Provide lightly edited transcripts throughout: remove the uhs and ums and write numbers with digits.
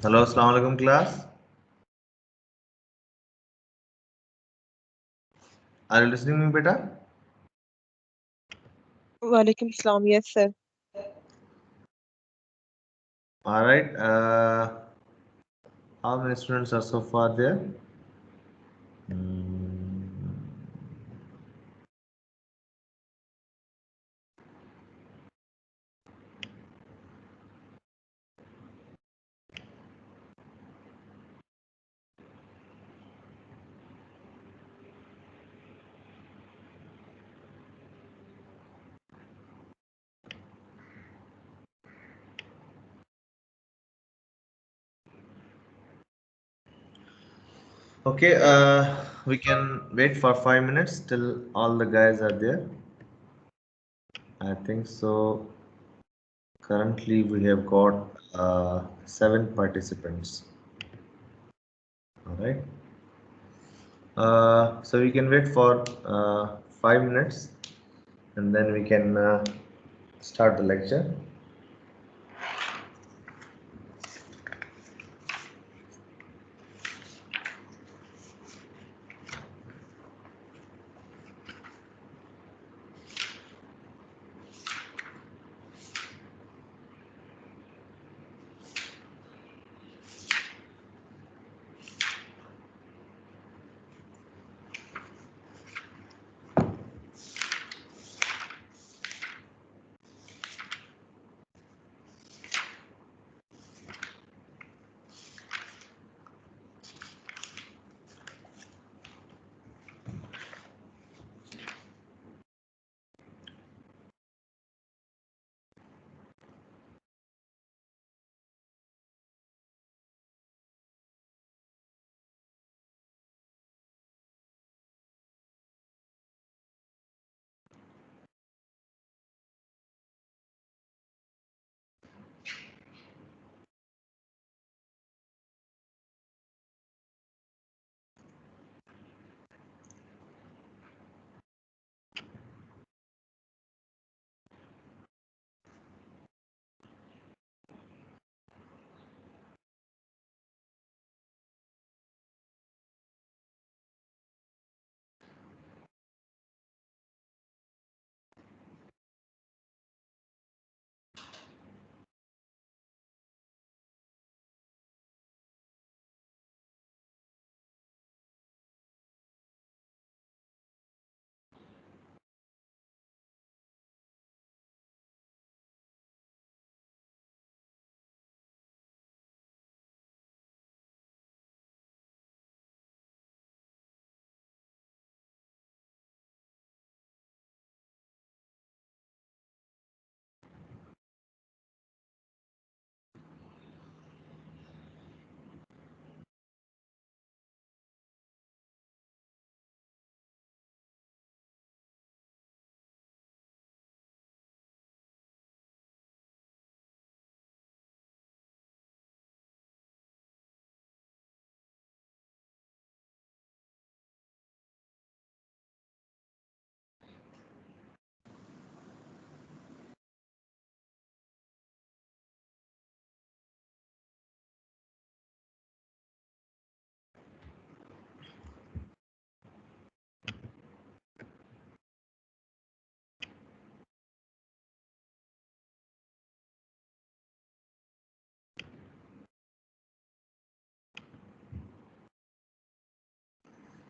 Hello, Assalamu alaikum class. Are you listening me, beta? Walaikum Salam. Yes, sir. All right. How many students are so far there? Okay. We can wait for 5 minutes till all the guys are there. I think so. Currently, we have got 7 participants. All right. So we can wait for 5 minutes, and then we can start the lecture.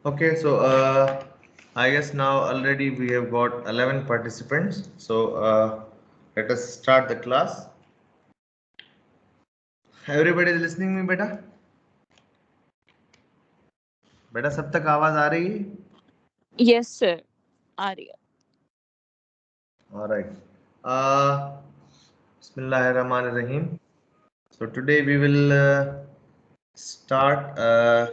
Okay, so I guess now already we have got 11 participants. So let us start the class. Everybody is listening me, beta? बेटा सब तक आवाज आ रही है? Yes, sir. Arya. All right. Uh, Bismillahirrahmanirrahim. So today we will start a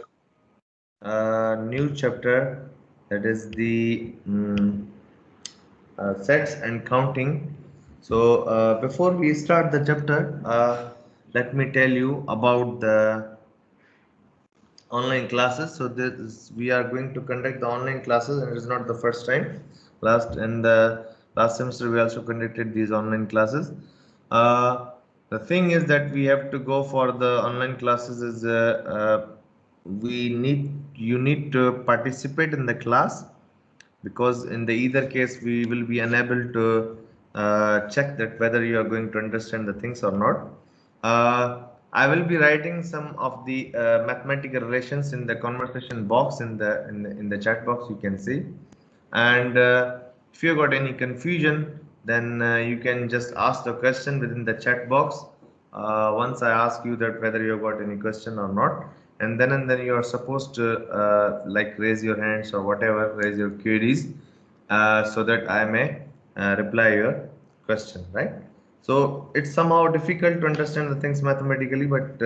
new chapter, that is the sets and counting. So before we start the chapter, let me tell you about the online classes. So this we are going to conduct the online classes, and it is not the first time. Last semester we also conducted these online classes. uh, the thing is that we have to go for the online classes is you need to participate in the class, because in the either case we will be unable to check that whether you are going to understand the things or not. I will be writing some of the mathematical relations in the conversation box in the chat box, you can see. And if you got any confusion, then you can just ask the question within the chat box. Once I ask you that whether you got any question or not, and then you are supposed to like raise your hands or whatever, raise your queries, so that I may reply your question, right? So it's somehow difficult to understand the things mathematically, but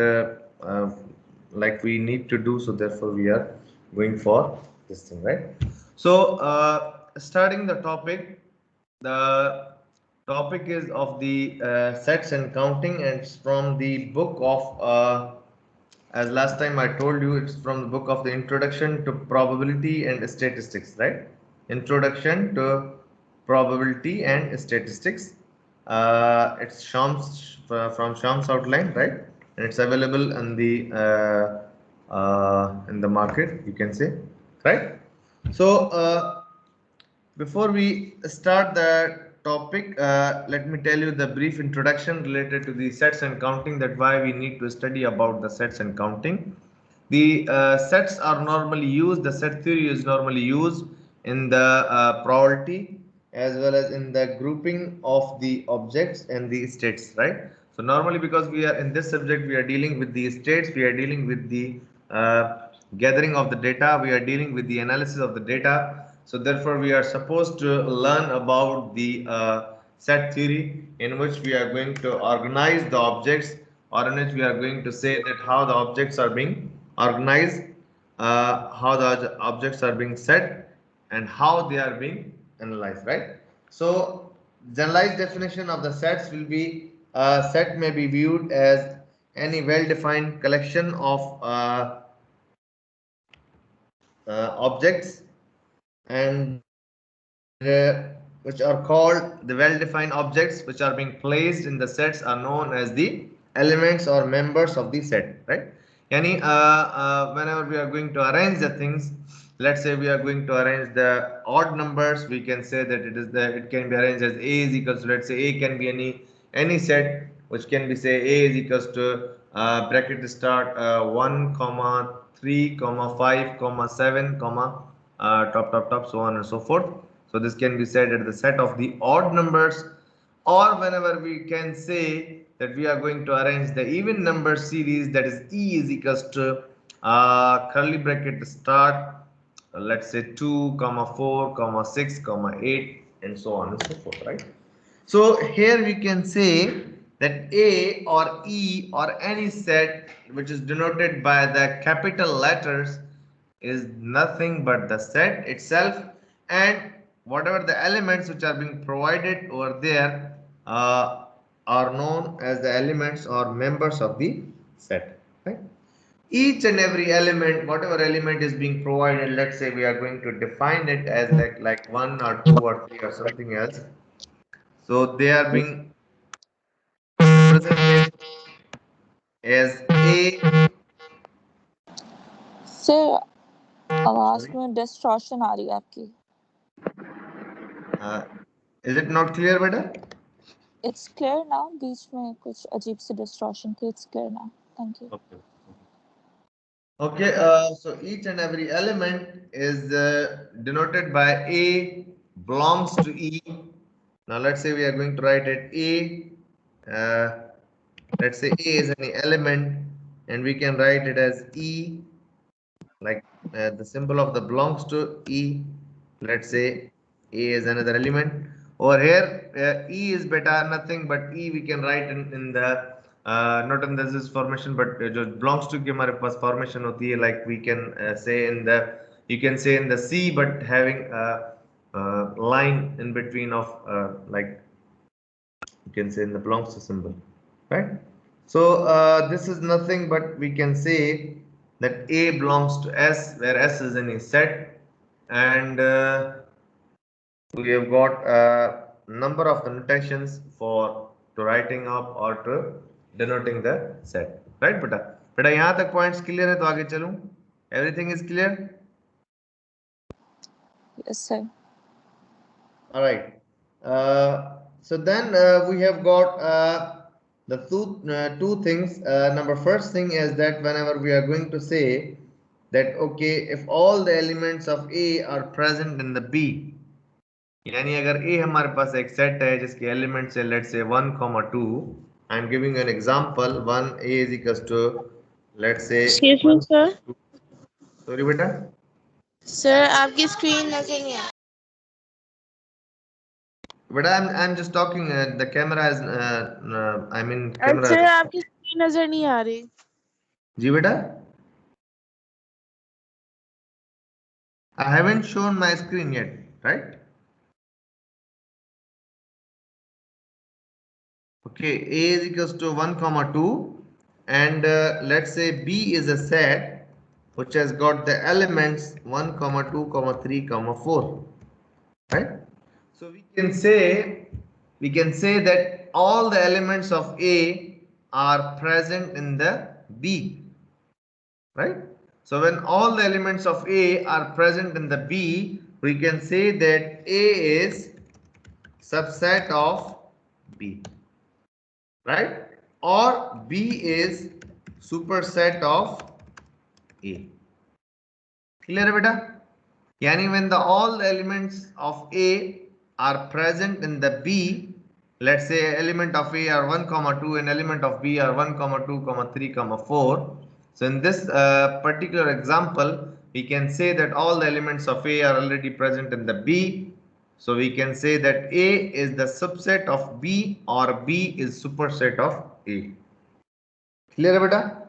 like we need to do so, therefore we are going for this thing, right? So starting the topic, the topic is of the sets and counting, and it's from the book of as last time I told you, it's from the book of the Introduction to Probability and Statistics, right? Introduction to Probability and Statistics. It's Shams from Shams outline, right? And it's available in the market, you can say, right? So before we start the topic, let me tell you the brief introduction related to the sets and counting, that why we need to study about the sets and counting. The sets are normally used, the set theory is normally used in the probability as well as in the grouping of the objects and the states, right? So normally, because we are in this subject, we are dealing with the states, we are dealing with the gathering of the data, we are dealing with the analysis of the data. So therefore, we are supposed to learn about the set theory, in which we are going to organize the objects, or in which we are going to say that how the objects are being organized, how the objects are being set, and how they are being analyzed, right? So generalized definition of the sets will be, a set may be viewed as any well-defined collection of objects, and which are called the well-defined objects, which are being placed in the sets, are known as the elements or members of the set, right? Yani whenever we are going to arrange the things, let's say we are going to arrange the odd numbers, we can say that it can be arranged as a is equals to, let's say a can be any set, which can be, say, a is equals to bracket start 1 comma 3 comma 5 comma 7 comma top, so on and so forth. So this can be said at the set of the odd numbers, or whenever we can say that we are going to arrange the even number series, that is e is equals to curly bracket start, let's say 2 comma 4 comma 6 comma 8, and so on and so forth, right? So here we can say that A or E or any set which is denoted by the capital letters is nothing but the set itself, and whatever the elements which are being provided over there are known as the elements or members of the set, right? Each and every element, whatever element is being provided, let's say we are going to define it as like 1 or 2 or 3 or something else. So they are being represented as A. Sir आवाज Sorry, में distortion आ रही है आपकी. uh, is it not clear, better? It's clear now. बीच में कुछ अजीब सी distortion थी. It's clear now. Thank you. Okay. Okay. So each and every element is denoted by A, belongs to E. Now let's say we are going to write it A. Let's say A is any element, and we can write it as E, like the symbol of the belongs to E. Let's say A is another element. Over here, E is beta, nothing but E we can write in the not in this formation, but just belongs to के हमारे पास formation होती है, like we can say in the, you can say in the C, but having a line in between of like you can say in the belongs to symbol, right? So this is nothing but we can say that A belongs to S, where S is any set, and we have got a number of the notations for to writing up or to denoting the set. Right बेटा? बेटा यहाँ तक points clear है तो आगे चलूं? Everything is clear? Yes, sir. All right. So then we have got the two things. Number first thing is that whenever we are going to say that okay, if all the elements of A are present in the B, यानी अगर A हमारे पास एक set है जिसके elements है let's say 1, 2. I am giving you an example. 1 A is equals to let's say. Excuse me, sir. Sorry बेटा. Sir, आपकी screen नजर नहीं आ But I'm just talking. The camera is. I mean camera. Sir आपकी screen नजर नहीं आ रही. जी बेटा. I haven't shown my screen yet, right? Okay, A is equals to 1, 2, and let's say B is a set which has got the elements 1, 2, 3, 4, right? So we can say that all the elements of A are present in the B, right? So when all the elements of A are present in the B, we can say that A is subset of B, right? Or B is superset of A. Clear है बेटा? Yani when all the elements of A are present in the B, let's say element of A are 1, 2 and element of B are 1, 2, 3, 4. So in this particular example, we can say that all the elements of A are already present in the B. So we can say that A is the subset of B or B is superset of A. Clear है बेटा?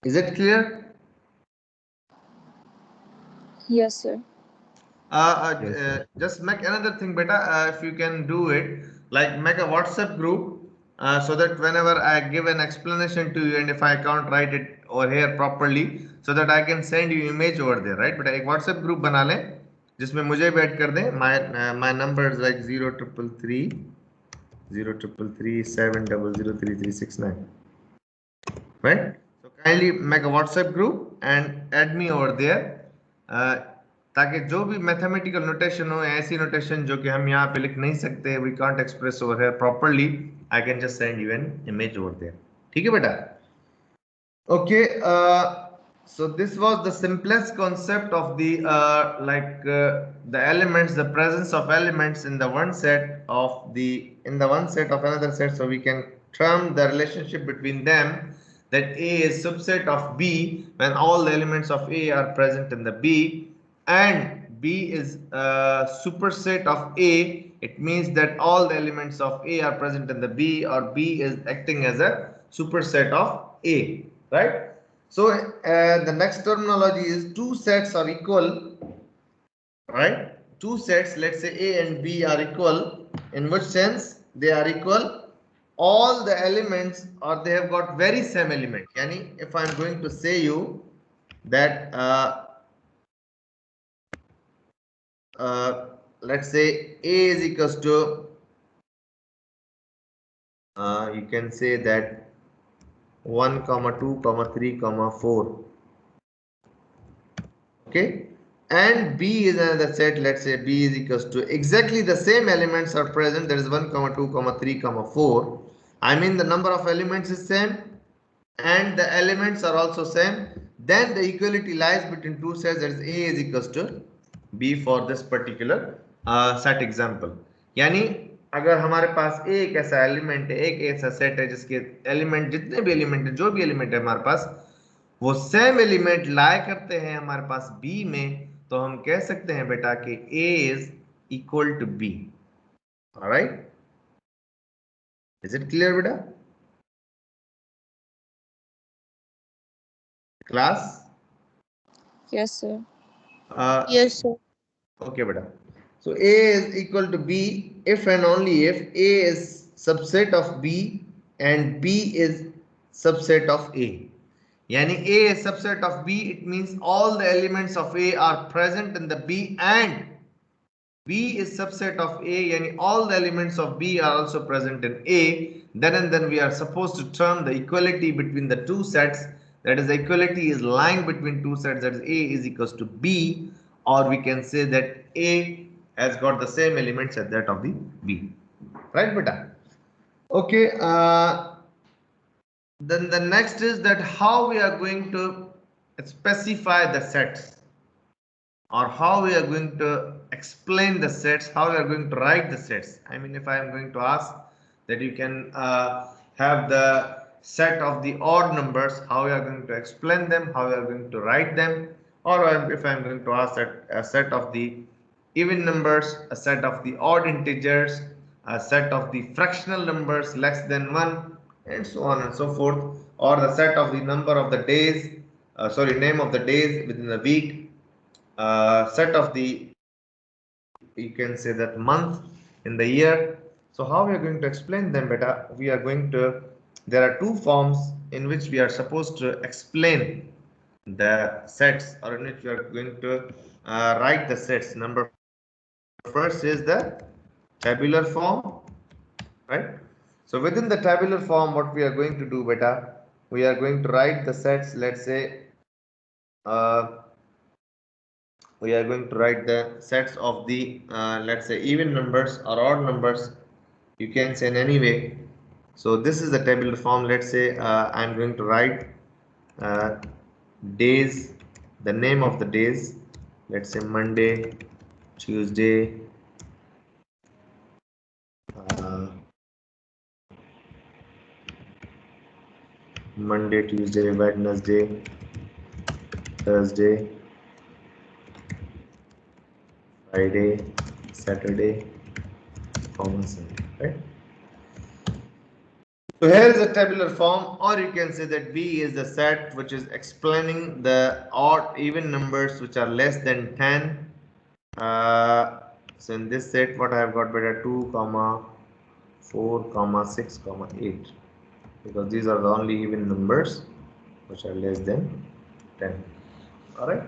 Is it clear? Yes, sir. Just make another thing better. If you can do it, like make a WhatsApp group so that whenever I give an explanation to you and if I can't write it over here properly, so that I can send you image over there, right? But एक WhatsApp group बना लें जिसमें मुझे भी add कर दें. My number is like 033370033369, right? So kindly make a WhatsApp group and add me over there. ताकि जो भी मैथमेटिकल नोटेशन हो ऐसी नोटेशन जो कि हम यहाँ पे लिख नहीं सकते, we can't express over here properly, I can just send you an image over there. ठीक है बेटा? Okay, so this was the simplest concept of the the elements, the presence of elements in the one set of another set, so we can term the relationship between them that A is subset of B when all the elements of A are present in the B, and B is a superset of A. It means that all the elements of A are present in the B, or B is acting as a superset of A, right? So the next terminology is two sets are equal, right? Two sets, let's say A and B are equal. In which sense they are equal? All the elements, or they have got very same element. Yani if I am going to say you that let's say A is equals to you can say that 1, 2, 3, 4. Okay, and B is another set. Let's say B is equals to exactly the same elements are present. There is 1, 2, 3, 4. I mean the number of elements is same and the elements are also same. Then the equality lies between two sets. That is A is equals to B for this particular set example. यानी अगर हमारे पास A एक ऐसा element है, एक ऐसा set है जिसके एलिमेंट, जितने भी एलिमेंट है, जो भी एलिमेंट है हमारे पास, वो सेम एलिमेंट लाया करते हैं हमारे पास B में, तो हम कह सकते हैं बेटा कि A is equal to B. Alright? Is it clear बेटा? Class? Yes, sir. Yes, sir. Okay बेटा. So A is equal to B if and only if A is subset of B and B is subset of A. Yani A is subset of B, it means all the elements of A are present in the B and B is subset of A, and all the elements of B are also present in A, then and then we are supposed to term the equality between the two sets. That is, the equality is lying between two sets, that is A is equals to B, or we can say that A has got the same elements as that of the B. Right, beta? Okay, then the next is that how we are going to specify the sets, or how we are going to explain the sets, how we are going to write the sets. I mean, if I am going to ask that you can have the set of the odd numbers, how we are going to explain them, how we are going to write them, or if I am going to ask that a set of the even numbers, a set of the odd integers, a set of the fractional numbers less than 1, and so on and so forth, or the set of the number of the days, name of the days within the week, set of the, you can say that, month in the year. So how we are going to explain them, beta? We are going to, there are two forms in which we are supposed to explain the sets, or in which we are going to write the sets. Number first is the tabular form, right? So within the tabular form, what we are going to do, beta, we are going to write the sets. Let's say we are going to write the sets of the let's say even numbers or odd numbers, you can say in any way. So this is the tabular form. Let's say I'm going to write days, the name of the days, let's say Monday, Tuesday, uh, Monday, Tuesday, Wednesday, Thursday, Friday, Saturday, Sunday, right? So here is a tabular form, or you can say that B is the set which is explaining the odd even numbers which are less than 10. So in this set, what I have got, better 2, 4, 6, 8, because these are the only even numbers which are less than 10. All right.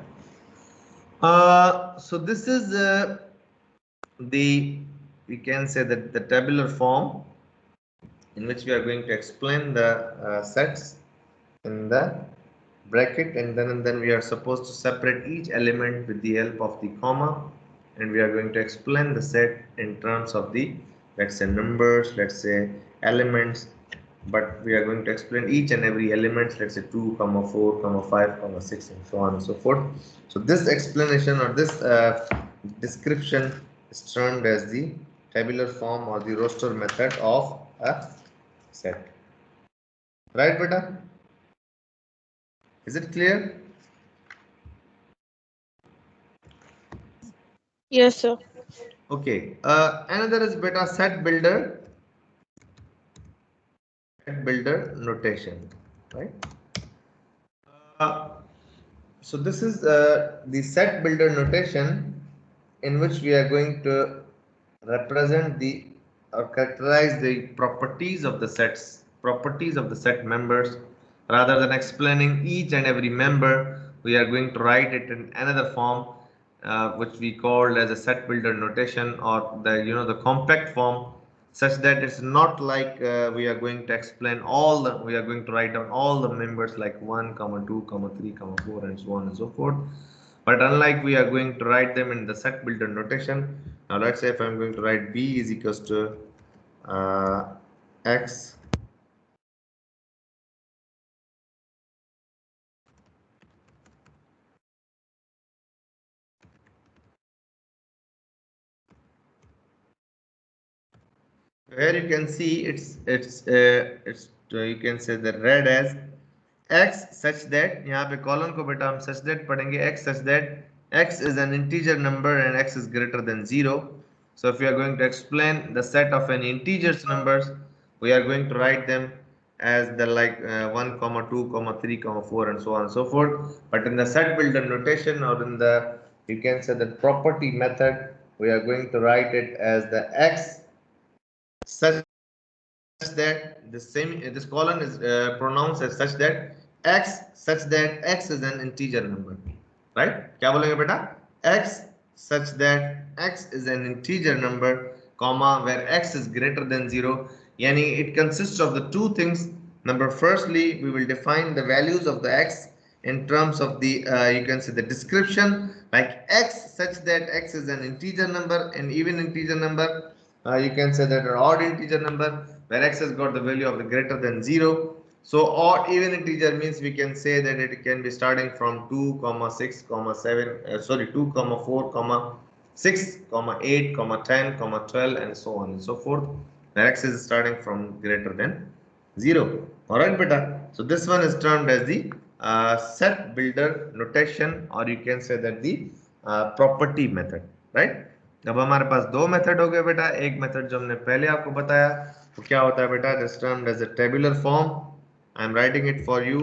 So this is the, we can say that the tabular form in which we are going to explain the sets in the bracket, and then we are supposed to separate each element with the help of the comma, and we are going to explain the set in terms of the, let's say, numbers, let's say elements, but we are going to explain each and every element, let's say 2, 4, 5, 6, and so on and so forth. So this explanation, or this description, is termed as the tabular form or the roster method of a set. Right, beta? Is it clear? Yes, sir. Okay. Another is beta set builder. Set builder notation. Right. Uh, so this is the set builder notation in which we are going to represent the, or characterize the properties of the sets, properties of the set members. Rather than explaining each and every member, we are going to write it in another form, which we called as a set builder notation, or the, the compact form, such that it's not like we are going to explain all the, we are going to write down all the members like 1, 2, 3, 4, and so on and so forth. But unlike, we are going to write them in the set builder notation. Now let's say if I'm going to write B is equals to X where you can see it's you can say the red as x such that, यहाँ पे column को बेटा हम such that पढ़ेंगे, x such that x is an integer number and x is greater than 0. So if we are going to explain the set of any integers numbers, we are going to write them as the 1, 2, 3, 4, and so on and so forth. But in the set builder notation, or in the, you can say the property method, we are going to write it as the x such that this column is pronounced as such that x such that x is an integer number, right? क्या बोलेंगे बेटा? X such that x is an integer number, comma, where x is greater than 0. Yani it consists of the two things. Number firstly, we will define the values of the x in terms of the you can say the description, like x such that x is an integer number, an even integer number, you can say that an odd integer number where x has got the value of the greater than 0. So odd even integer means we can say that it can be starting from 2 comma 6 comma 7 2 comma 4 comma 6 comma 8 comma 10 comma 12 and so on and so forth, where x is starting from greater than 0. Alright beta, so this one is termed as the set builder notation, or you can say that the property method, right? अब हमारे पास दो method हो गए बेटा. एक method जो हमने पहले आपको बताया वो क्या होता है बेटा, this termed as a tabular form. I am writing it for you,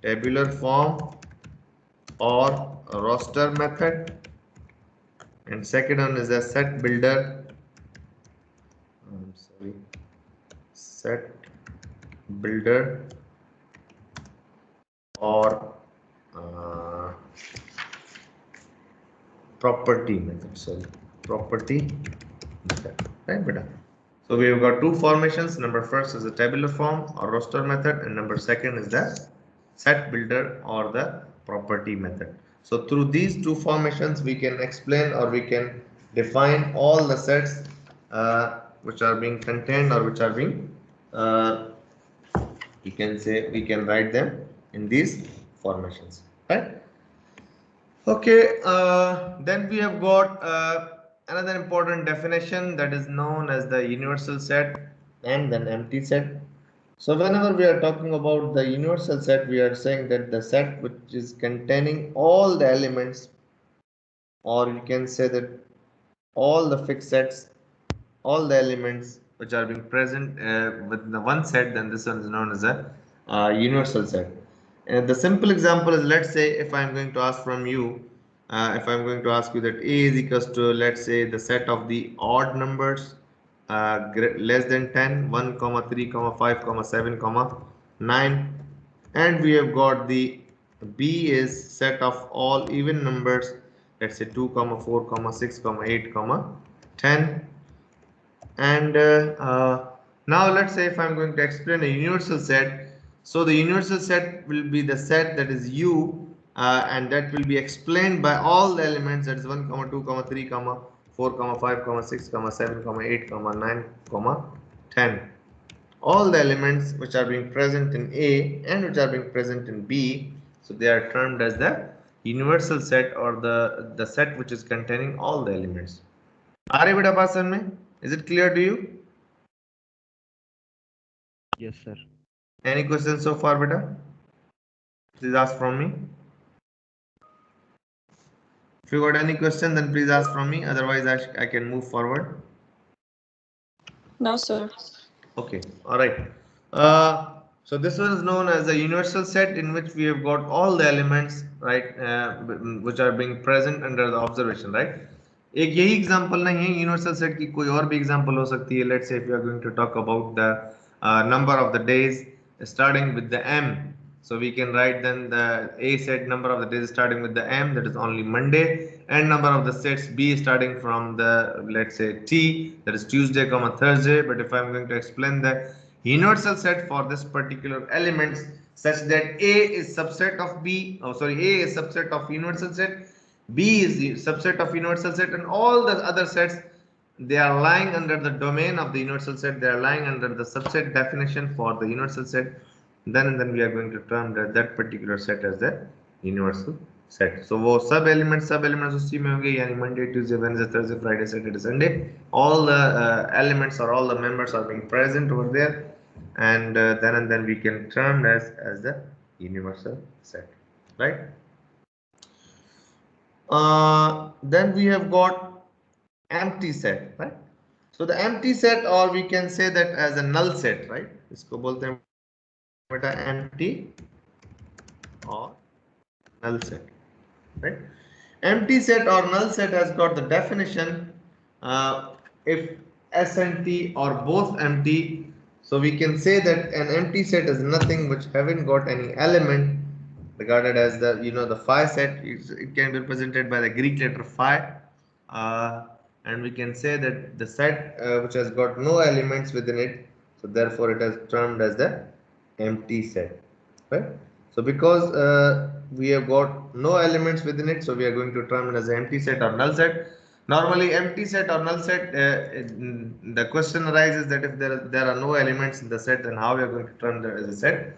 tabular form और roster method, and second one is a set builder, set builder or property method, property method, right beta? So we have got two formations. Number first is the tabular form or roster method, and number second is the set builder or the property method. So through these two formations we can explain or we can define all the sets which are being contained or which are being you can say we can write them in these formations, right? Okay, then we have got another important definition that is known as the universal set and then empty set. So whenever we are talking about the universal set, we are saying that the set which is containing all the elements, or you can say that all the fixed sets, all the elements which are being present within the one set, then this one is known as a universal set. And the simple example is, let's say if I am going to ask from you, if I'm going to ask you that A is equals to, let's say, the set of the odd numbers less than 10, 1 comma 3 comma 5 comma 7 comma 9, and we have got the B is set of all even numbers, let's say 2 comma 4 comma 6 comma 8 comma 10. And now let's say if I'm going to explain a universal set, so the universal set will be the set that is U, and that will be explained by all the elements, that is 1 comma 2 comma 3 comma 4 comma 5 comma 6 comma 7 comma 8 comma 9 comma 10. All the elements which are being present in A and which are being present in B, so they are termed as the universal set or the set which is containing all the elements. Are you beta pasan mein? Is it clear to you? Yes, sir. Any questions so far, beta? Please ask from me. If you got any question, then please ask from me. Otherwise, I can move forward. No, sir. Okay. All right. So this one is known as a universal set, in which we have got all the elements, right, which are being present under the observation, right? एक यही example नहीं है universal set की, कोई और भी example हो सकती है. Let's say if you are going to talk about the number of the days starting with the M, so we can write then the A set number of the days starting with the M, that is only Monday, and number of the sets B starting from the, let's say, T, that is Tuesday comma Thursday. But if I'm going to explain the universal set for this particular elements such that A is subset of B, A is subset of universal set, B is the subset of universal set, and all the other sets, they are lying under the domain of the universal set, they are lying under the subset definition for the universal set, then we are going to term that particular set as the universal set. So वो सब elements उसी में होंगे, यानी Monday, Tuesday, Wednesday, Thursday, Friday, Saturday, Sunday, all the elements or all the members are being present over there, and then we can term as the universal set, right? Then we have got empty set, right? So the empty set, or we can say that as a null set, right? इसको बोलते हैं बेटा empty or null set, right? Empty set or null set has got the definition if S and T are both empty, so we can say that an empty set is nothing which haven't got any element, regarded as the the phi set. It can be represented by the Greek letter phi, and we can say that the set which has got no elements within it, so therefore it is termed as the empty set, right? So because we have got no elements within it, so we are going to term it as an empty set or null set. Normally empty set or null set, the question arises that if there are no elements in the set, then how we are going to term that as a set.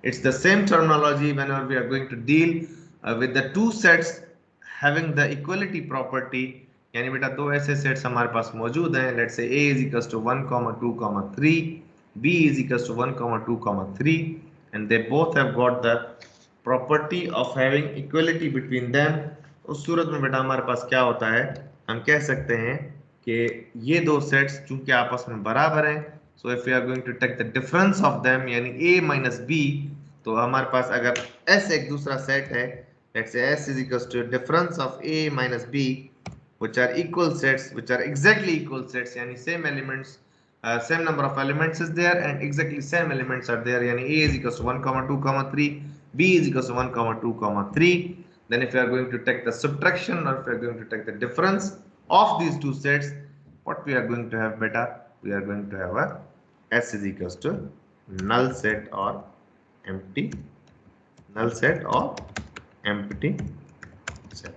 It's the same terminology whenever we are going to deal with the two sets having the equality property. यानी बेटा दो ऐसे sets हमारे पास मौजूद हैं. Let's say A is equals to 1, 2, 3, B is equals to 1, 2, 3, and they both have got the property of having equality between them. उस सूरत में बेटा हमारे पास क्या होता है, हम कह सकते हैं कि ये दो सेट्स चूंकि आपस में बराबर हैं, so if we are going to take the difference of them यानी A minus B, तो हमारे पास अगर S एक दूसरा सेट है, let's say S is equals to difference of A minus B, which are equal sets, which are exactly equal sets, yani same elements, same number of elements is there and exactly same elements are there, yani A is equals to 1, 2, 3, B is equals to 1, 2, 3. Then if you are going to take the subtraction or if you are going to take the difference of these two sets, what we are going to have beta? We are going to have a S is equals to null set or empty set.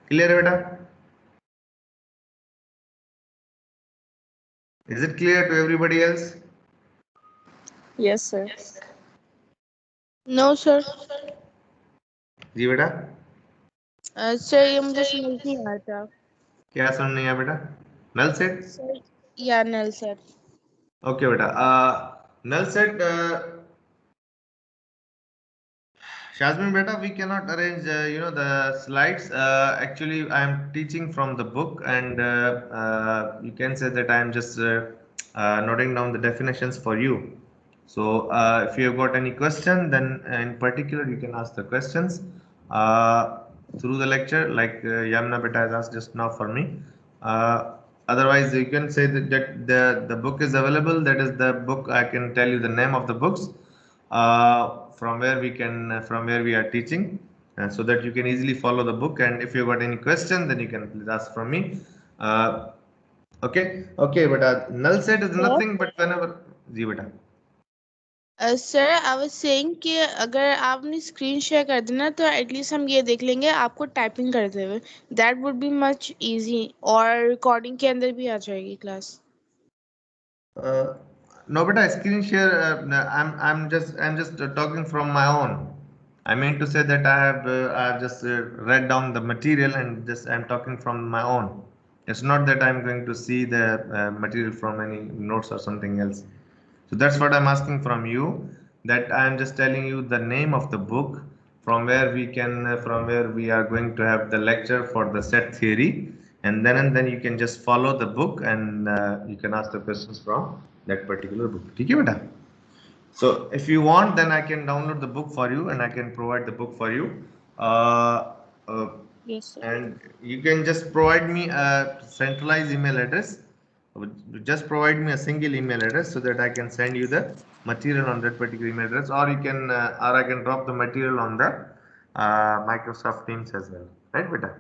Clear beta? Is it clear to everybody else? Yes, sir. No, sir. जी बेटा sir ये मुझे समझ नहीं आ रहा. क्या सुन नहीं आया बेटा? null set? सर या null set. Okay बेटा. Null set. Shazmin beta, we cannot arrange the slides. Actually I am teaching from the book, and you can say that I am just noting down the definitions for you. So if you have got any question, then in particular you can ask the questions through the lecture, like Yamna beta has asked just now for me. Otherwise you can say that the book is available. That is the book. I can tell you the name of the books from where we are teaching, so that you can easily follow the book. And if you got any question, then you can please ask from me. Okay, but null set is nothing but whenever. जी बेटा. Sir I was saying कि अगर आपने screen share कर देना तो at least हम ये देख लेंगे आपको टाइपिंग करते हुए. That would be much easy, और रिकॉर्डिंग के अंदर भी आ जाएगी class. No beta, screen share. I'm just talking from my own. I mean to say that I've just read down the material and just I'm talking from my own. It's not that I'm going to see the material from any notes or something else. So that's what I'm asking from you, that I'm just telling you the name of the book from where we are going to have the lecture for the set theory, and then you can just follow the book and you can ask the questions from that particular book. Okay, beta? So if you want, then I can download the book for you and I can provide the book for you. Yes, sir. And you can just provide me a centralized email address. Just provide me a single email address so that I can send you the material on that particular email address, or I can drop the material on the Microsoft Teams as well. Right, beta?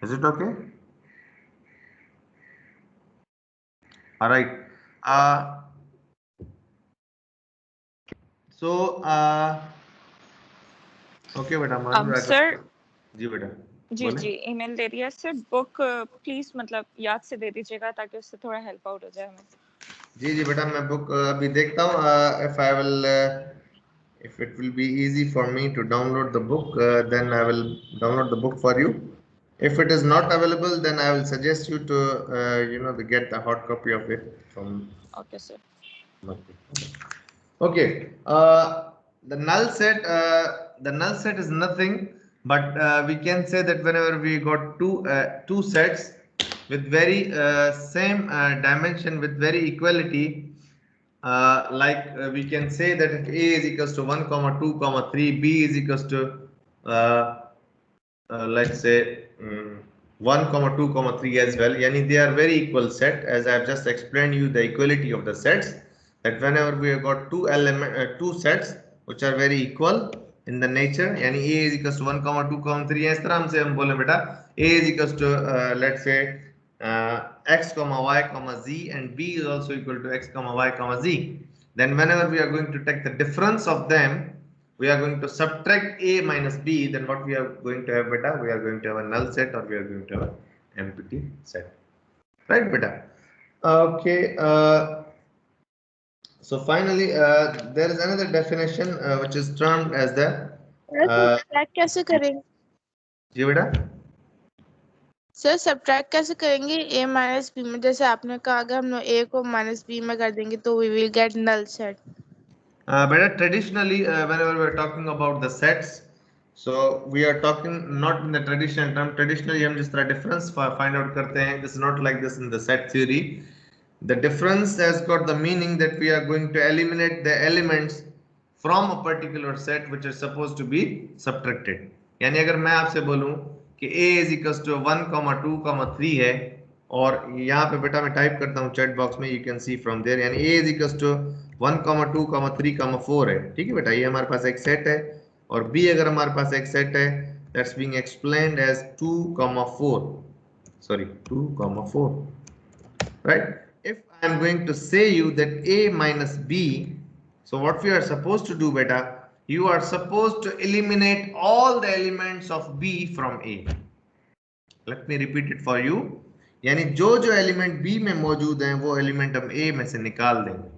Is it okay? All right. Okay, beta. Sir. जी बेटा. जी email दे दिया sir. Book please मतलब याद से दे दीजिएगा ताकि उससे थोड़ा help out हो जाए हमें. जी बेटा, मैं बुक अभी देखता हूँ. If it will be easy for me to download the book, then I will download the book for you. If it is not available, then I will suggest you to get the hard copy of it from. Okay, sir. Okay. The null set is nothing, but we can say that whenever we got two sets with very same dimension, with very equality, we can say that if A is equals to 1, 2, 3, B is equals to let's say 1, 2, 3 as well. Yani they are very equal set, as I have just explained you the equality of the sets. That whenever we have got two sets which are very equal, in the nature, यानी a is equals to 1 comma 2 comma 3 है, इस तरह से हम बोले बेटा a is equals to let's say x comma y comma z and b is also equal to x comma y comma z. Then whenever we are going to take the difference of them, we are going to subtract a minus b. Then what we are going to have beta? We are going to have a null set or we are going to have an empty set, right beta? Okay. So finally, there is another definition which is termed as the subtract कैसे करेंगे जी बेटा sir? Subtract कैसे करेंगे a minus B में? जैसे आपने कहा अगर हम लोग a को माइनस बी में कर देंगे तो we will get null set. beta traditionally whenever we are talking about the sets, so we are talking not in the traditional term. Traditionally हम जिस तरह difference find out करते हैं, this is not like this in the set theory. The difference has got the meaning that we are going to eliminate the elements from a particular set which is supposed to be subtracted. यानी अगर मैं आपसे बोलूं कि a is equals to 1, 2, 3 है और यहाँ पे बेटा मैं टाइप करता हूँ चैट बॉक्स में, you can see from there, यानी a is equals to 1, 2, 3, 4 है, ठीक है बेटा, ये हमारे पास एक सेट है और b अगर हमारे पास एक सेट है that's being explained as 2, 4, sorry 2, 4, right? If I am going to say you that a minus b, so what we are supposed to do beta, you are supposed to eliminate all the elements of b from a. Let me repeat it for you. यानी जो जो element b में मौजूद हैं वो element हम a में से निकाल देंगे.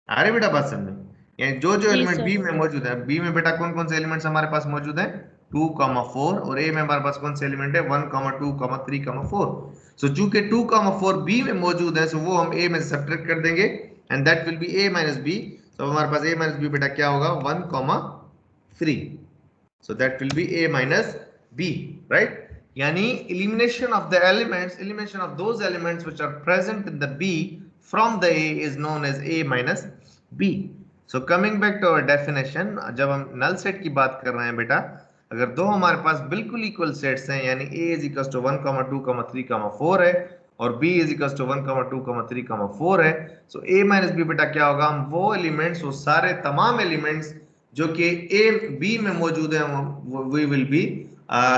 आ रही बेटा बात समझ? यानी जो जो एलिमेंट b में मौजूद है, b में बेटा कौन कौन से एलिमेंट्स हमारे पास मौजूद हैं? 2, 4 और a में हमारे पास कौन से एलिमेंट है? 1, 2, 3, 4. सो चूंकि 2, 4 b में मौजूद है, सो वो हम a में से सब्ट्रैक्ट कर देंगे and that will be a minus b. तो हमारे पास a माइनस b बेटा क्या होगा? 1, 3. So that will be a minus b, right? यानी elimination of the elements, elimination of those elements which are present in the b from the a is known as a minus b. So coming back to our definition, जब हम null set की बात कर रहे हैं बेटा, अगर दो हमारे पास बिल्कुल इक्वल सेट्स हैं, यानी a is equals to 1, 2, 3, 4 है और b is equals to 1, 2, 3, 4 है, so a minus b बेटा क्या होगा? हम वो एलिमेंट्स, वो सारे तमाम एलिमेंट्स जो कि a b में मौजूद है, we will be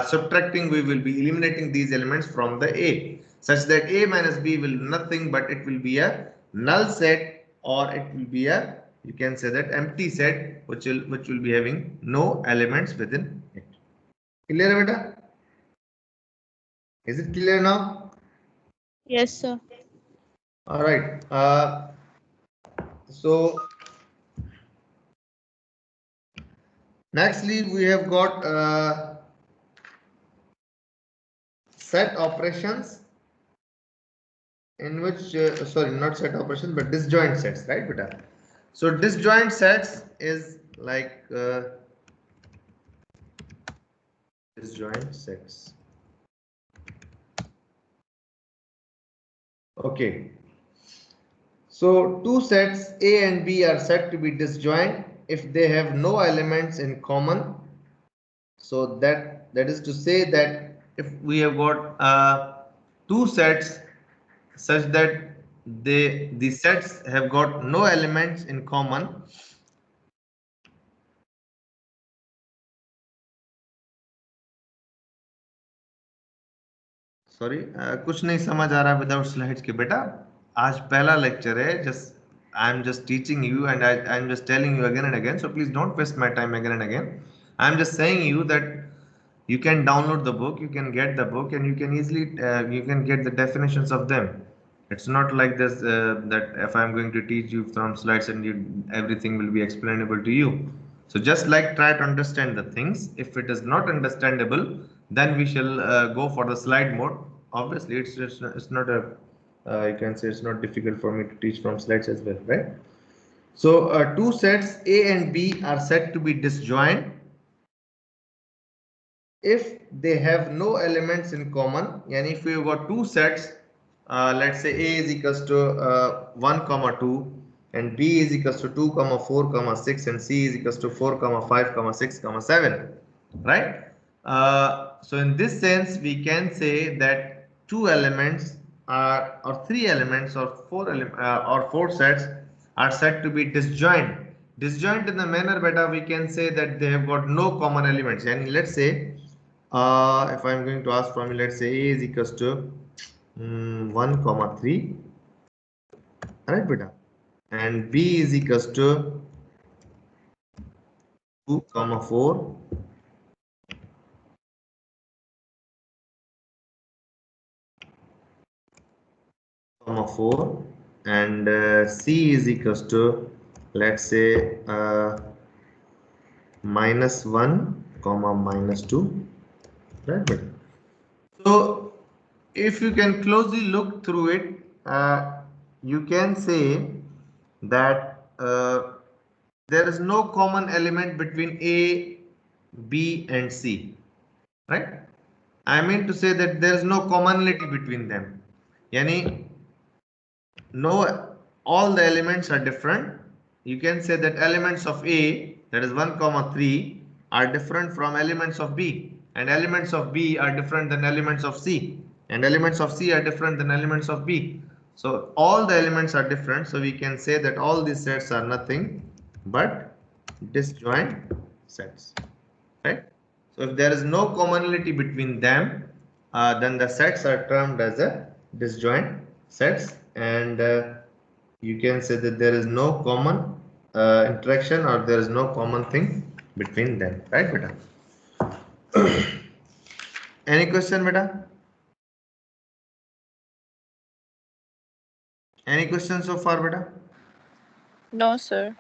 subtracting, we will be eliminating these elements from the a, such that a minus b will nothing but it will be a null set or it will be a, you can say that, empty set which will be having no elements within it. Clear beta? Is it clear now? Yes sir. All right, so nextly we have got set operations in which sorry, not set operations but disjoint sets, right beta? So disjoint sets is like disjoint sets. Okay, so two sets a and b are said to be disjoint if they have no elements in common. So that is to say that if we have got two sets such that the sets have got no elements in common, sorry कुछ नहीं समझ आ रहा without slides के बेटा, आज पहला lecture है, just I am just teaching you and I am just telling you again and again, so please don't waste my time again and again. I am just saying you that you can download the book, you can get the book and you can easily you can get the definitions of them. It's not like this that if I'm going to teach you from slides and everything will be explainable to you. So just like try to understand the things. If it is not understandable, then we shall go for the slide mode. Obviously it's not a you can say it's not difficult for me to teach from slides as well, right? So two sets a and b are said to be disjoint if they have no elements in common. Yani if we have got two sets, let's say a is equals to 1, 2 and b is equals to 2, 4, 6 and c is equals to 4, 5, 6, 7, right? So in this sense we can say that two elements are or three elements or four sets are said to be disjoint Disjoint in the manner, beta, we can say that they have got no common elements. And let's say, if I'm going to ask from you, let's say A is equals to 1 comma 3, right, beta, and B is equals to 2 comma 4, comma 4, and C is equals to, let's say, minus 1 comma minus 2, right, beta. So if you can closely look through it, you can say that there is no common element between A, B and C, right? I mean to say that there is no commonality between them. Yani, no, all the elements are different. You can say that elements of A, that is 1 comma 3, are different from elements of B, and elements of B are different than elements of C, and elements of C are different than elements of B. So all the elements are different, so we can say that all these sets are nothing but disjoint sets, right? So if there is no commonality between them, then the sets are termed as a disjoint sets, and you can say that there is no common interaction, or there is no common thing between them, right, beta? Any question, beta? Any question so far, beta? No, sir.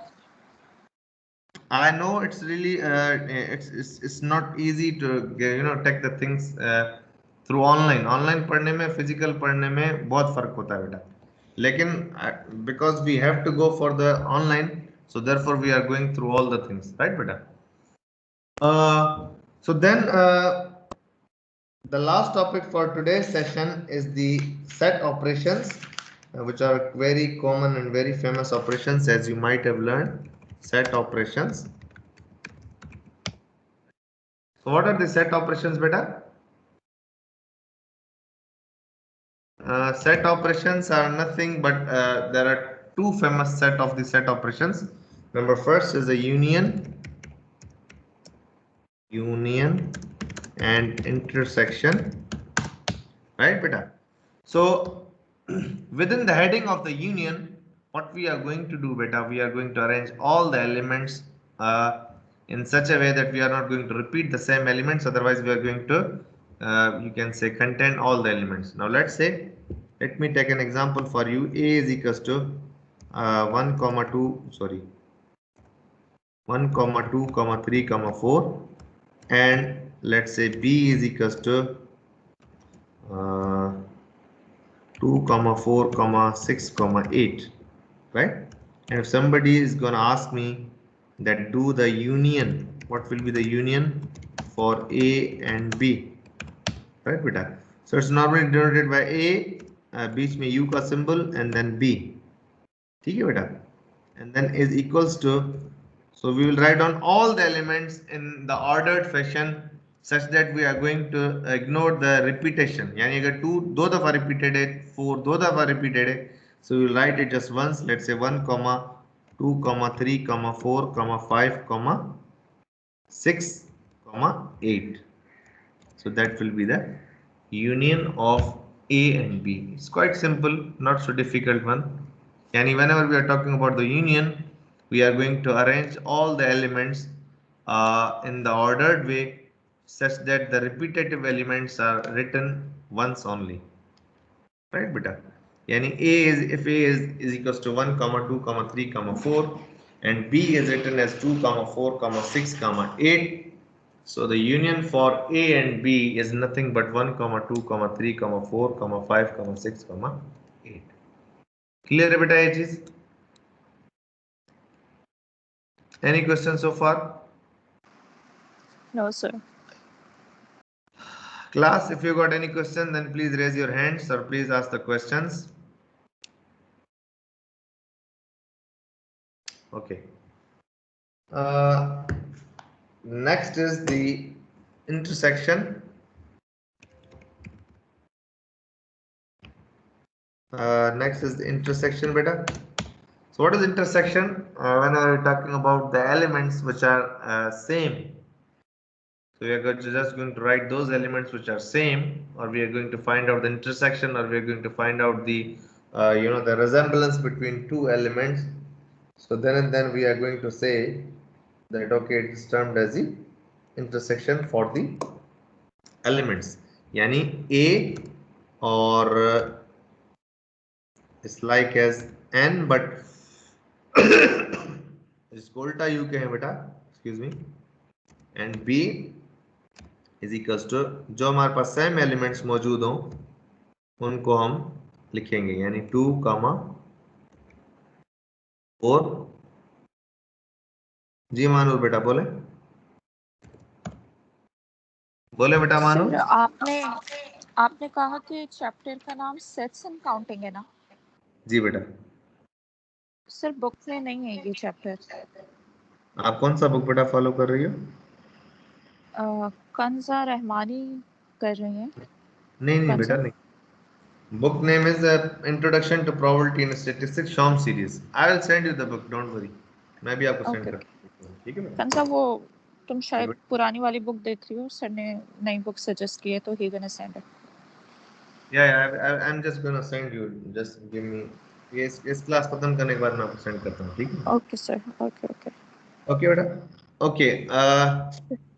I know it's really it's not easy to take the things through online. Online पढ़ने में physical पढ़ने में बहुत फर्क होता है बेटा. लेकिन because we have to go for the online, so therefore we are going through all the things, right, beta? So then the last topic for today's session is the set operations, which are very common and very famous operations, as you might have learned. Set operations. So what are the set operations, beta? Set operations are nothing but there are two famous set of the set operations. Number first is the union and intersection, right, beta? So within the heading of the union, what we are going to do, beta, we are going to arrange all the elements in such a way that we are not going to repeat the same elements, otherwise we are going to you can say contain all the elements. Now let's say, let me take an example for you. A is equals to 1 comma 2, sorry, 1 comma 2 comma 3 comma 4, and let's say B is equals to 2 comma 4 comma 6 comma 8, right? And if somebody is going to ask me that do the union, what will be the union for A and B, right, beta? So it's normally denoted by A, बीच में U का symbol, and then B, ठीक है बेटा? And then is equals to, so we will write down all the elements in the ordered fashion such that we are going to ignore the repetition. यानी अगर 2 दो दफा repeated है, 4 दो दफा repeated है, so we will write it just once. Let's say 1 comma 2 comma 3 comma 4 comma 5 comma 6 comma 8. So that will be the union of A and B. It's quite simple, not so difficult one. And whenever we are talking about the union, we are going to arrange all the elements in the ordered way such that the repetitive elements are written once only. Right, beta? Yani if A is equals to 1 comma 2 comma 3 comma 4, and B is written as 2 comma 4 comma 6 comma 8. So the union for A and B is nothing but 1 comma 2 comma 3 comma 4 comma 5 comma 6 comma 8. Clear, beta, ये चीज? Any questions so far? No, sir. Class, if you got any question, then please raise your hands or please ask the questions. Okay. Next is the intersection. Next is the intersection, beta. So what is intersection? When we are talking about the elements which are same. So we are just going to write those elements which are same, or we are going to find out the intersection, or we are going to find out the the resemblance between two elements. So then and then we are going to say that okay, it is termed as the intersection for the elements. Yani A or is like as n, but इसको उल्टा u के हैं बेटा, excuse me, and B is equals to जो हमारे पास same elements मौजूद हों उनको हम लिखेंगे, यानी 2, 4। जी मानूर बेटा बोले बेटा मानूर। सर आपने कहा कि चैप्टर का नाम सेट्स एंड काउंटिंग है ना? जी बेटा। सर बुक में नहीं है ये चैप्टर। आप कौन सा बुक बेटा फॉलो कर रही हो? कंजा रहमानी कर रही हैं। नहीं बेटा नहीं। Book name is Introduction to Probability and Statistics, Shom series. I will send you the book, don't worry. मैं भी आपको सेंड करता हूँ, ठीक है बेटा? कंजा वो तुम शायद पुरानी वाली बुक देख रही हो, सर ने नई बुक सजेस्ट की है तो he gonna send it. Yeah, I'm just gonna send you. Just give me इस क्लास खत्म करने के बाद मैं आपको सेंड करता हूँ, ठीक है? ओके सर, ओके बेटा, ओके।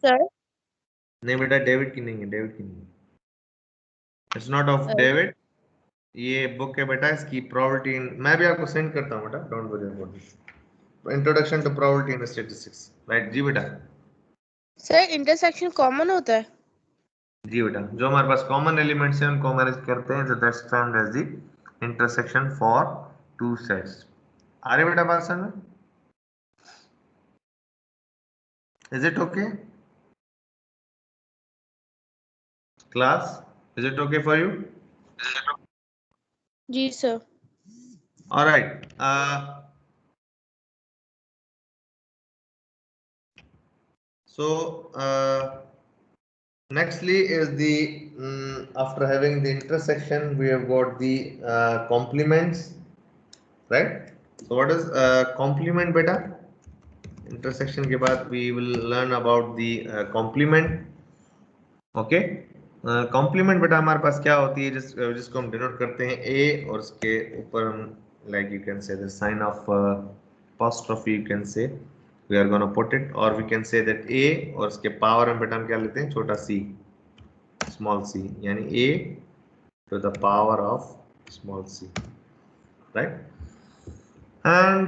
सर नहीं बेटा, डेविड की नहीं है, इट्स नॉट ऑफ डेविड। ये बुक है बेटा, इसकी प्रोबेबिलिटी, मैं भी आपको सेंड करता हूँ बेटा, don't worry about this. Introduction to probability in statistics, right? जी बेटा। सर इंटरसेक्शन कॉमन होता है? जी बेटा, जो हमारे पास कॉमन एलिमेंट्स हैं उनको हम अरेंज करते हैं, so that's termed as the intersection for two sets. आ रही बेटा बात समझ? Is it okay? Class, is it okay for you? जी sir. All right. Nextly is the after having the intersection, we have got the complements, right? So what is complement beta? Intersection के बाद we will learn about the complement. Okay. complement बेटा हमारे पास क्या होती है, जिसको हम डिनोट करते हैं a, और उसके ऊपर हम like you can say the sign of apostrophe, you can say we are going to put it, or we can say that a और उसके पावर में बेटा हम क्या लेते हैं, छोटा c, small c, यानी a to the power of small c, right? and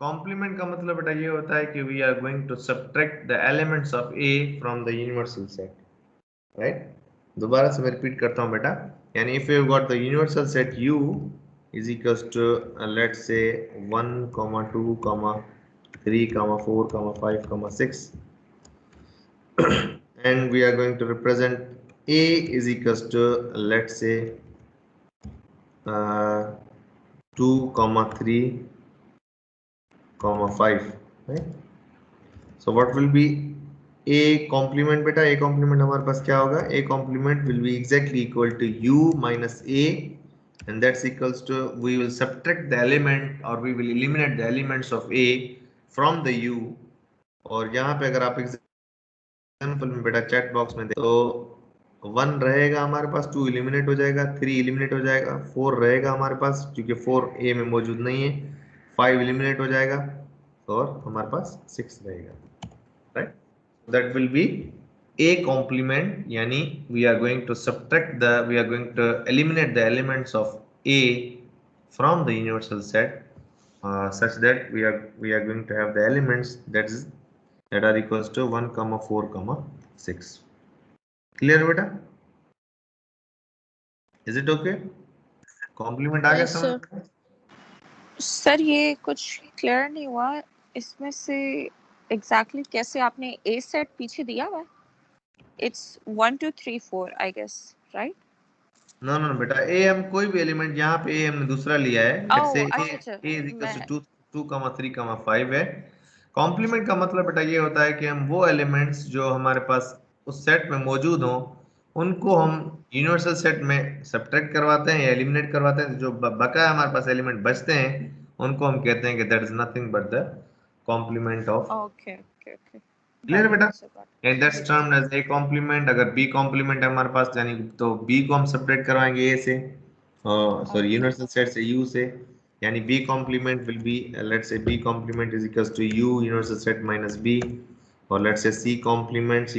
complement का मतलब बेटा ये होता है कि we are going to subtract the elements of a from the universal set, right? दोबारा से मैं रिपीट करता हूँ बेटा, यानी if you got the universal set u is equals to let's say 1, 2, 3, 4, 5, 6 and we are going to represent a is equals to let's say 2, 3, 5, right? So what will be a complement बेटा? a complement हमारे पास क्या होगा? a complement will be exactly equal to u minus a, and that's equals to, we will subtract the element or we will eliminate the elements of a from the u, और यहाँ पे अगर आप example में बेटा chat box में तो 1 रहेगा हमारे पास, 2 एलिमिनेट हो जाएगा, 3 एलिमिनेट हो जाएगा, 4 रहेगा हमारे पास क्योंकि 4 a में मौजूद नहीं है, 5 एलिमिनेट हो जाएगा और हमारे पास 6 रहेगा, right? That will be a complement, यानी we are going to eliminate the elements of a from the universal set such that we are going to have the elements that are equals to 1, 4, 6. Clear बेटा? Is it okay? Complement आ गया समझ? Sir ये कुछ clear नहीं हुआ, इसमें से exactly कैसे आपने ए सेट पीछे दिया हुआ है? It's 1, 2, 3, 4 I guess, right? No बेटा, a हम कोई भी एलिमेंट, यहाँ पे a हमने दूसरा लिया है, let's say a is equals to 2, 3, 5 है। कॉम्प्लीमेंट का मतलब बेटा ये होता है कि हम वो एलिमेंट्स जो हमारे पास उस सेट में मौजूद हों उनको हम यूनिवर्सल सेट में सब्ट्रैक्ट करवाते हैं या एलिमिनेट करवाते हैं, जो बकाया हमारे पास एलिमेंट बचते हैं उनको हम कहते हैं कि that is nothing but the complement of. Okay okay okay, clear बेटा? से बात। एंड दैट्स जी जी। Termed as a complement. अगर बी कॉम्प्लीमेंट है हमारे पास यानी तो बी को हम सब्ट्रैक्ट करवाएंगे ए से, सॉरी यूनिवर्सल सेट से यू से, यानी B complement will be let's say B complement is equals to U universal set minus B, और let's say C complement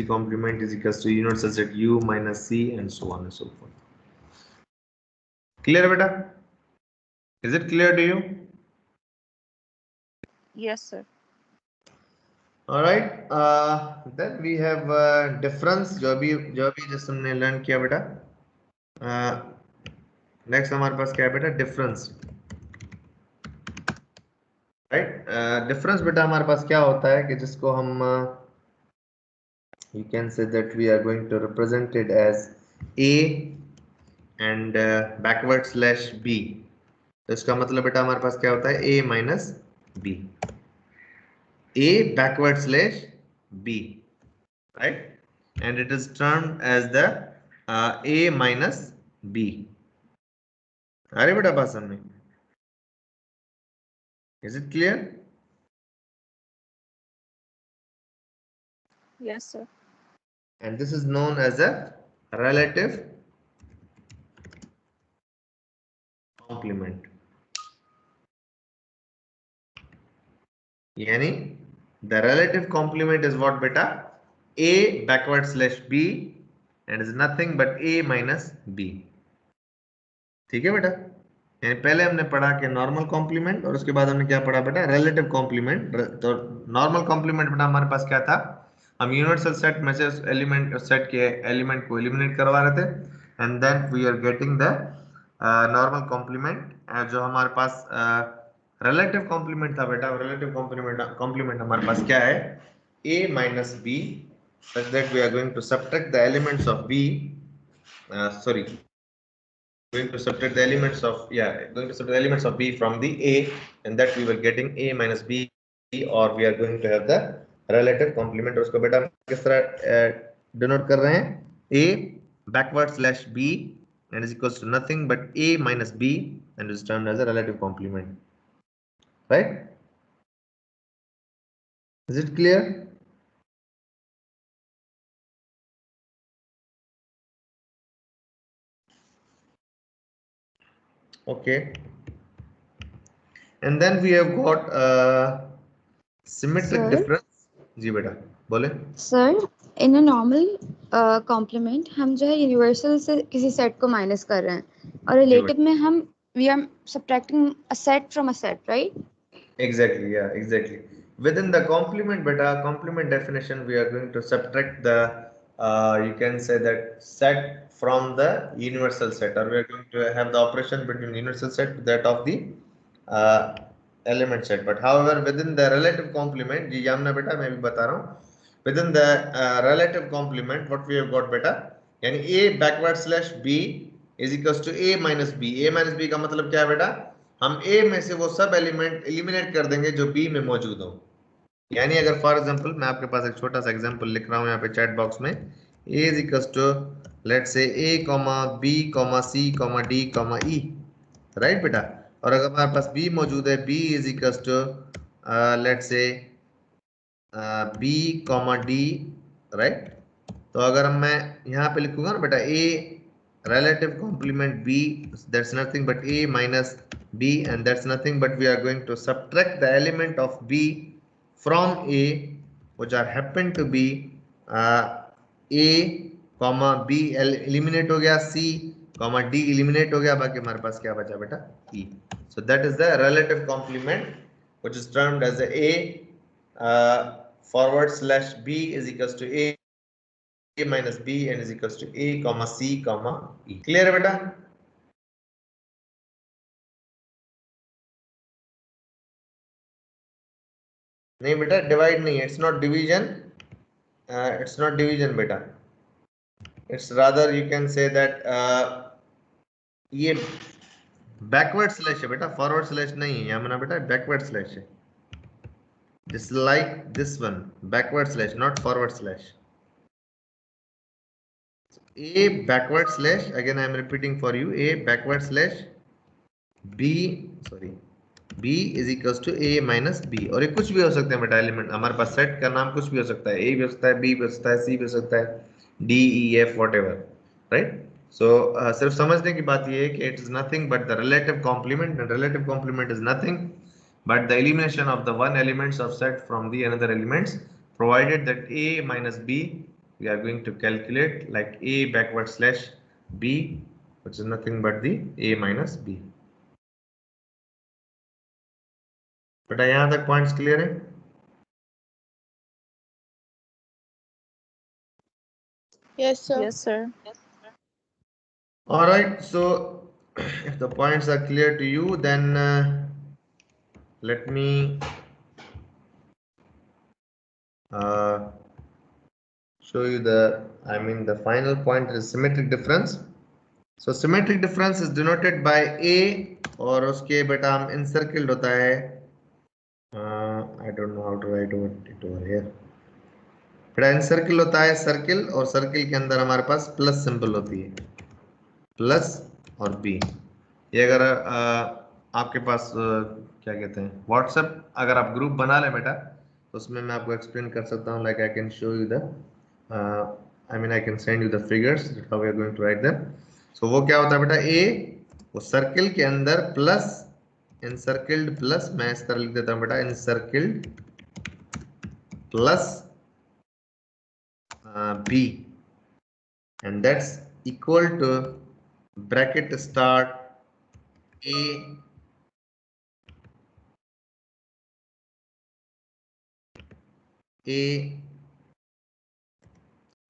is equals to universal set U minus C and so on and so forth. Clear बेटा? Is it clear to you? Yes sir. All right, then we have difference जो अभी जैसे हमने learn किया बेटा। Next हमारे पास क्या है बेटा? Difference, right? डिफरेंस बेटा हमारे पास क्या होता है कि जिसको हम you can say that we are going to represent it as a and backward slash b। तो इसका मतलब बेटा हमारे पास क्या होता है? a minus b, a backward slash b, right? And it is termed as the a minus b। अरे बेटा बात समझ में? Is it clear? Yes sir. And this is known as a relative complement। यानी the relative complement is what beta? A backward slash b and is nothing but a minus b। ठीक है बेटा? यानी पहले हमने पढ़ा कि नॉर्मल कॉम्प्लीमेंट और उसके बाद हमने क्या पढ़ा बेटा? Relative complement. तो नॉर्मल कॉम्प्लीमेंट बेटा हमारे पास क्या था? हम यूनिवर्सल सेट में से एलिमेंट सेट के एलिमेंट को एलिमिनेट करवा रहे थे and then we are getting the normal complement. जो हमारे पास रिलेटिव कॉम्प्लीमेंट था बेटा, रिलेटिव कॉम्प्लीमेंट हमारे पास क्या है? a minus b such that we are going to subtract the elements of b, sorry, going to subtract the elements of going to subtract the elements of b from the a, and that we were getting a minus b, or we are going to have the relative complement। उसको बेटा हम किस तरह denote कर रहे हैं? a backward slash b and is equals to nothing but a minus b and is termed as a relative complement, right? Is it clear? Okay, and then we have got symmetric Sir? difference। जी बेटा बोले। Sir in a normal complement हम जो है universal से किसी set को minus कर रहे हैं और रिलेटिव में हम we are subtracting a set from a set, right? Exactly, yeah, exactly. Within the complement beta, complement definition, we are going to subtract the you can say that set from the universal set, or we are going to have the operation between universal set to that of the uh, element set। But however within the relative complement, जी यामना बेटा मैं भी बता रहा हूँ, within the relative complement what we have got बेटा, यानी a backward slash b is equals to a minus b। a minus b का मतलब क्या है बेटा? हम a में से वो सब एलिमेंट एलिमिनेट कर देंगे जो b में मौजूद हो। यानी अगर फॉर एग्जांपल मैं आपके पास एक छोटा सा एग्जांपल लिख रहा हूं यहाँ पे चैट बॉक्स में, a is equals to let's say a b c d e, right बेटा? और अगर हमारे पास b मौजूद है, b is equals to let's say b d, right? तो अगर मैं यहाँ पे लिखूंगा ना बेटा a relative complement b, that's nothing but a minus b, and that's nothing but we are going to subtract the element of b from a which are happen to be a comma b eliminate हो गया, c comma d eliminate हो गया, बाकी हमारे पास क्या बचा बेटा? e। So that is the relative complement which is termed as a forward slash b is equals to a minus b and is equals to a comma c comma e। Clear है बेटा? नहीं बेटा divide नहीं है, it's not division, it's not division बेटा, it's rather you can say that ये backward slash है बेटा, फॉरवर्ड स्लैश नहीं है। यहाँ बेटा बैकवर्ड स्लैश है, just like this one, backward slash not forward slash। a backward slash, again I am repeating for you, a backward slash b, sorry, b is equal to a minus b। और ये कुछ भी हो सकते हैं बेटा element, हमारे पास set का नाम कुछ भी हो सकता है, a भी हो सकता है, b भी हो सकता है, c भी हो सकता है, d e f whatever, right. So सिर्फ समझने की बात ये है कि it is nothing but the relative complement, and relative complement is nothing but the elimination of the one elements of set from the another elements, provided that a minus b we are going to calculate like a backward slash b, which is nothing but the a minus b। बेटा यहाँ तक points clear है? Yes, sir. Yes, sir. All right, so if the points are clear to you, then let me show you the final point is symmetric difference। So symmetric difference is denoted by a, और उसके बेटा हम encircled होता है, I don't know how to write it over here। बेटा encircle होता है circle, और सर्किल के अंदर हमारे पास प्लस सिंबल होती है, प्लस और b। ये अगर आपके पास क्या कहते हैं व्हाट्सएप अगर आप ग्रुप बना लें बेटा, तो उसमें मैं आपको एक्सप्लेन कर सकता हूँ, like I can show you the I can send you the figures how we are going to write them. So वो क्या होता है बेटा, ए वो सर्किल के अंदर प्लस इनसर्किल्ड प्लस, मैं इस तरह लिख देता हूँ बेटा, इनसर्किल्ड plus b, and that's equal to bracket start a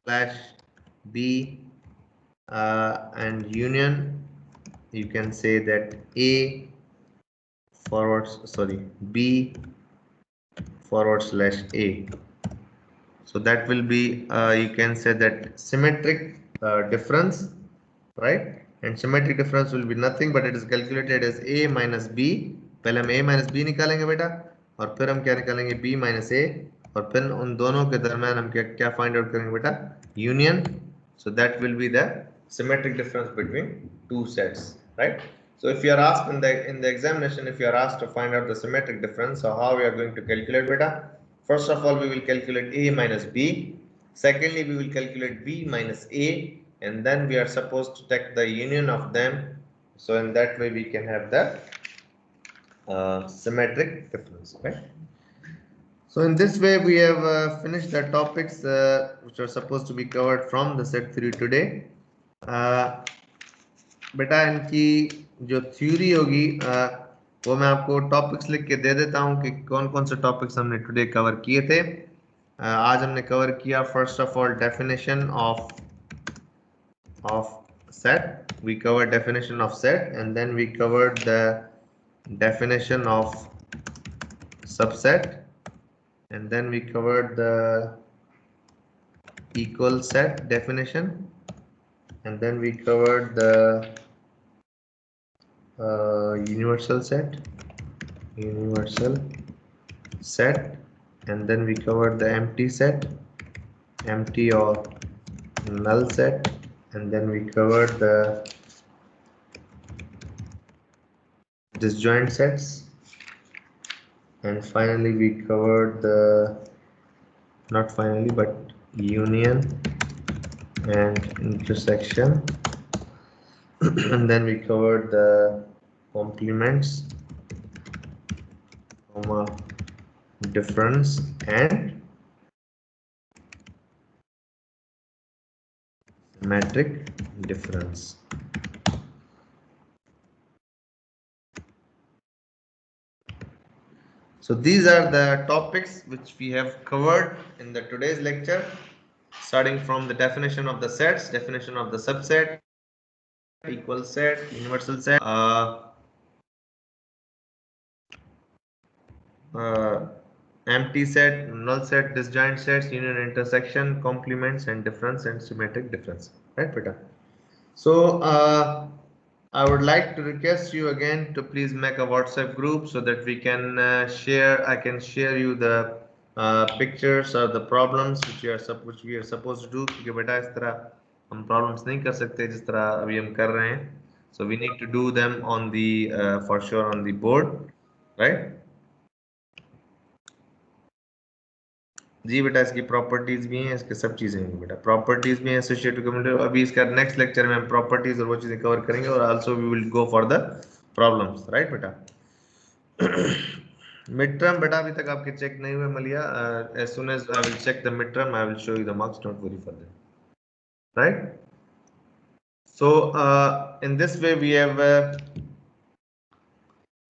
slash b and union, you can say that a b forward slash a। so that will be you can say that symmetric difference, right? and symmetric difference will be nothing but it is calculated as a minus b। पहले हम a minus b निकालेंगे बेटा, और फिर हम क्या निकालेंगे, b minus a, और फिर उन दोनों के दरम्यान हम क्या फाइंड आउट करेंगे बेटा, union. so that will be the symmetric difference between two sets, right? so if you are asked in the examination, if you are asked to find out the symmetric difference, so how we are going to calculate beta? First of all, we will calculate a minus b, secondly we will calculate b minus a, and then we are supposed to take the union of them, so in that way we can have the symmetric difference, right? so in this way we have finished the topics which are supposed to be covered from the set 3 today। बेटा इनकी जो theory होगी वो मैं आपको topics लिख के दे देता हूँ कि कौन कौन से टॉपिक्स हमने टुडे कवर किए थे। आज हमने कवर किया first of all definition of set, we covered definition of set, and then we covered the definition of subset, and then we covered the equal set definition, and then we covered the universal set, and then we covered the empty set, empty or null set, and then we covered the disjoint sets, and finally we covered the not finally but union and intersection and then we covered the complements, difference and symmetric difference। So these are the topics which we have covered in the today's lecture, starting from the definition of the sets, definition of the subset, equal set, universal set, empty set, null set, disjoint sets, union, intersection, complements and difference and symmetric difference, right beta? So I would like to request you again to please make a WhatsApp group so that we can I can share you the pictures or the problems which we are supposed to do, क्योंकि बेटा इस तरह हम problems नहीं कर सकते जिस तरह अभी हम कर रहे हैं, so we need to do them on the for sure on the board, right जी बेटा, इसकी प्रॉपर्टीज भी हैं, इसके सब चीजें हैं बेटा, प्रॉपर्टीज भी हैं एसोसिएटिव कम्युनिटी। अभी इसका नेक्स्ट लेक्चर में हम प्रॉपर्टीज और वो चीजें कवर करेंगे, और also we will go for the problems, right बेटा। मिड टर्म बेटा अभी तक आपके चेक नहीं हुए मलिया, as soon as I will check the mid term I will show you the marks, don't worry for that, right. So in this way we have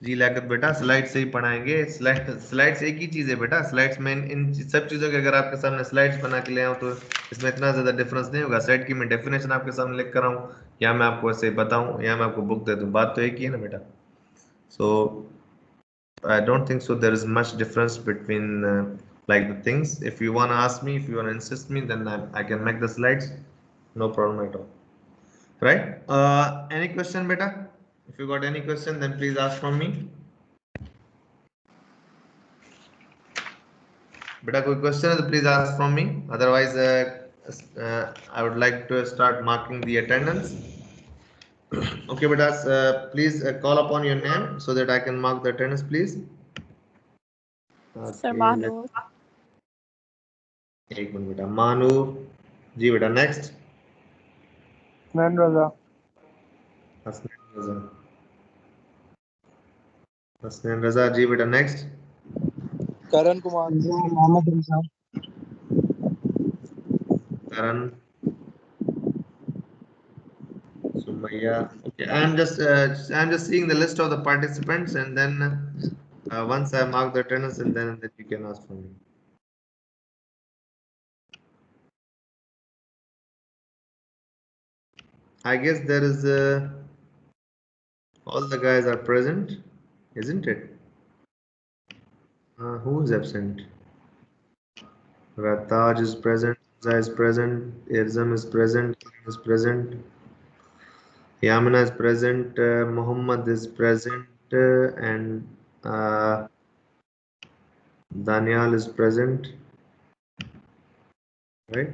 जी लागत बेटा स्लाइड से ही पढ़ाएंगे। स्लाइड्स एक ही चीज है बेटा, स्लाइड्स में इन सब चीजों के अगर आपके सामने स्लाइड्स बना के ले आऊं तो इसमें इतना ज्यादा डिफरेंस नहीं होगा। स्लाइड की मैं डेफिनेशन आपके सामने लिख कर आऊं, या मैं आपको ऐसे बताऊं, या मैं आपको बुक दे दूं, बात तो एक ही है ना बेटा। सो I don't think so there is much difference between like the things. If you want to ask me, if you want to insist me, then I can make the slides, no problem at all, right? Any question beta? If you got any question, then please ask from me. Beta, कोई question है तो please ask from me. Otherwise, I would like to start marking the attendance. Okay, beta, please call upon your name so that I can mark the attendance, please. Sir Okay, Mahnoor. एक minute बेटा, मानू जी बेटा, next Hasnain रजा। हसनैन रजा, हसनैन रजा जी बेटा, next Karan Kumar. Mohammad इंसान। करण, Sumaiya. Okay, I'm just seeing the list of the participants, and then once I mark the attendance, and then you can ask for me. I guess there is all the guys are present, isn't it? Who is absent? Rataj is present, Zai is present, Irzam is present, Karim is present, Yamina is present, Muhammad is present, and Daniel is present, right?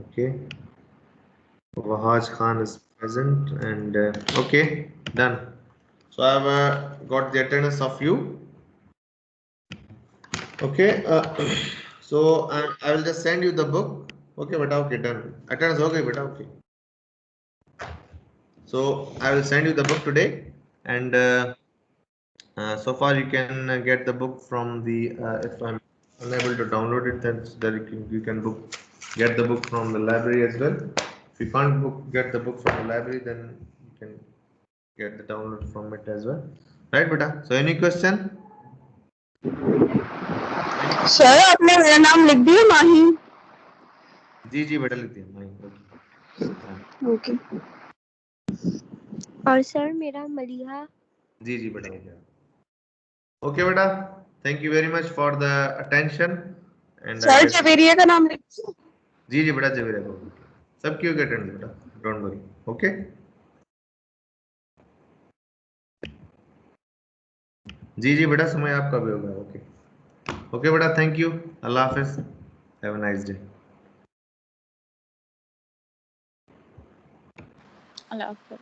Okay. Wahaj Khan is present, and okay, done. So I've got the attendance of you. Okay. So I will just send you the book. Okay, beta. Okay, done. Attendance okay, beta. Okay. So I will send you the book today, and so far you can get the book from the if I'm unable to download it, then you can get the book from the library as well. If you can't get the book from the library, then you can get the download from it as well, right beta? So any question? Sir आपने मेरा नाम लिख दिया माही? जी जी बेटा, लिख दिया माही। Okay. और सर मेरा मलिहा। जी जी बेटा, हो गया। ओके बेटा, thank you very much for the attention. And sir Javeria का नाम लिख दिया? जी जी बेटा, जवेरिया को सब क्यों अटेंड बेटा, डोंट वरी। ओके जी जी बेटा, समय आपका भी होगा। ओके ओके बेटा, थैंक यू, अल्लाह हाफिज, हैव अ नाइस डे। अल्लाह हाफ़िज़।